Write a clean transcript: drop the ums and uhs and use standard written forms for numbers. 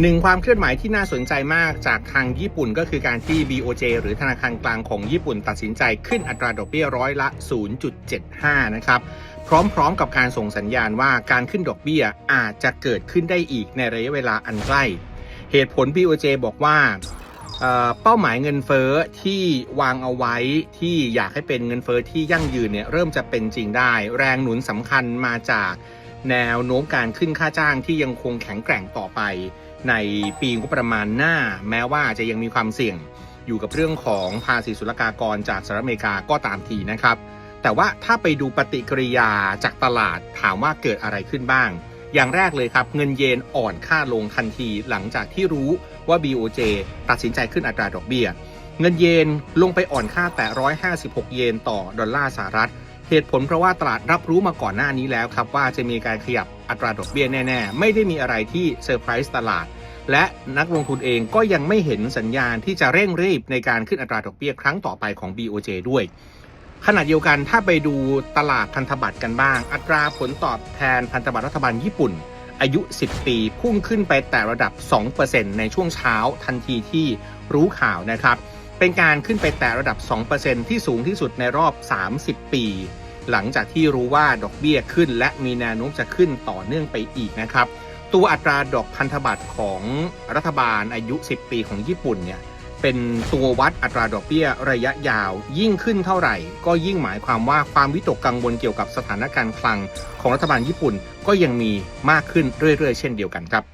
หนึ่งความเคลื่อนไหวที่น่าสนใจมากจากทางญี่ปุ่นก็คือการที่ BOJ หรือธนาคารกลางของญี่ปุ่นตัดสินใจขึ้นอัตราดอกเบี้ยร้อยละ 0.75 นะครับพร้อมๆกับการส่งสัญญาณว่าการขึ้นดอกเบี้ยอาจจะเกิดขึ้นได้อีกในระยะเวลาอันใกล้เหตุผล BOJ บอกว่าเป้าหมายเงินเฟ้อที่วางเอาไว้ที่อยากให้เป็นเงินเฟ้อที่ยั่งยืนเนี่ยเริ่มจะเป็นจริงได้แรงหนุนสำคัญมาจากแนวโน้มการขึ้นค่าจ้างที่ยังคงแข็งแกร่งต่อไปในปีงบประมาณหน้าแม้ว่าจะยังมีความเสี่ยงอยู่กับเรื่องของภาษีศุลกากรจากสหรัฐอเมริกาก็ตามทีนะครับแต่ว่าถ้าไปดูปฏิกิริยาจากตลาดถามว่าเกิดอะไรขึ้นบ้างอย่างแรกเลยครับเงินเยนอ่อนค่าลงทันทีหลังจากที่รู้ว่า BOJ ตัดสินใจขึ้นอัตราดอกเบี้ยเงินเยนลงไปอ่อนค่าแต่156 เยนต่อดอลลาร์สหรัฐเหตุผลเพราะว่าตลาดรับรู้มาก่อนหน้านี้แล้วครับว่าจะมีการขยับอัตราดอกเบี้ยแน่ๆไม่ได้มีอะไรที่เซอร์ไพรส์ตลาดและนักลงทุนเองก็ยังไม่เห็นสัญญาณที่จะเร่งรีบในการขึ้นอัตราดอกเบี้ยครั้งต่อไปของ BOJ ด้วยขณะเดียวกันถ้าไปดูตลาดพันธบัตรกันบ้างอัตราผลตอบแทนพันธบัตรรัฐบาลญี่ปุ่นอายุ10 ปีพุ่งขึ้นไปแต่ระดับ 2% ในช่วงเช้าทันทีที่รู้ข่าวนะครับเป็นการขึ้นไปแต่ระดับ 2% ที่สูงที่สุดในรอบ30 ปีหลังจากที่รู้ว่าดอกเบี้ยขึ้นและมีแนวโน้มจะขึ้นต่อเนื่องไปอีกนะครับตัวอัตราดอกพันธบัตรของรัฐบาลอายุ10 ปีของญี่ปุ่นเนี่ยเป็นตัววัดอัตราดอกเบี้ยระยะยาวยิ่งขึ้นเท่าไหร่ก็ยิ่งหมายความว่าความวิตกกังวลเกี่ยวกับสถานการณ์คลังของรัฐบาลญี่ปุ่นก็ยังมีมากขึ้นเรื่อยๆเช่นเดียวกันครับ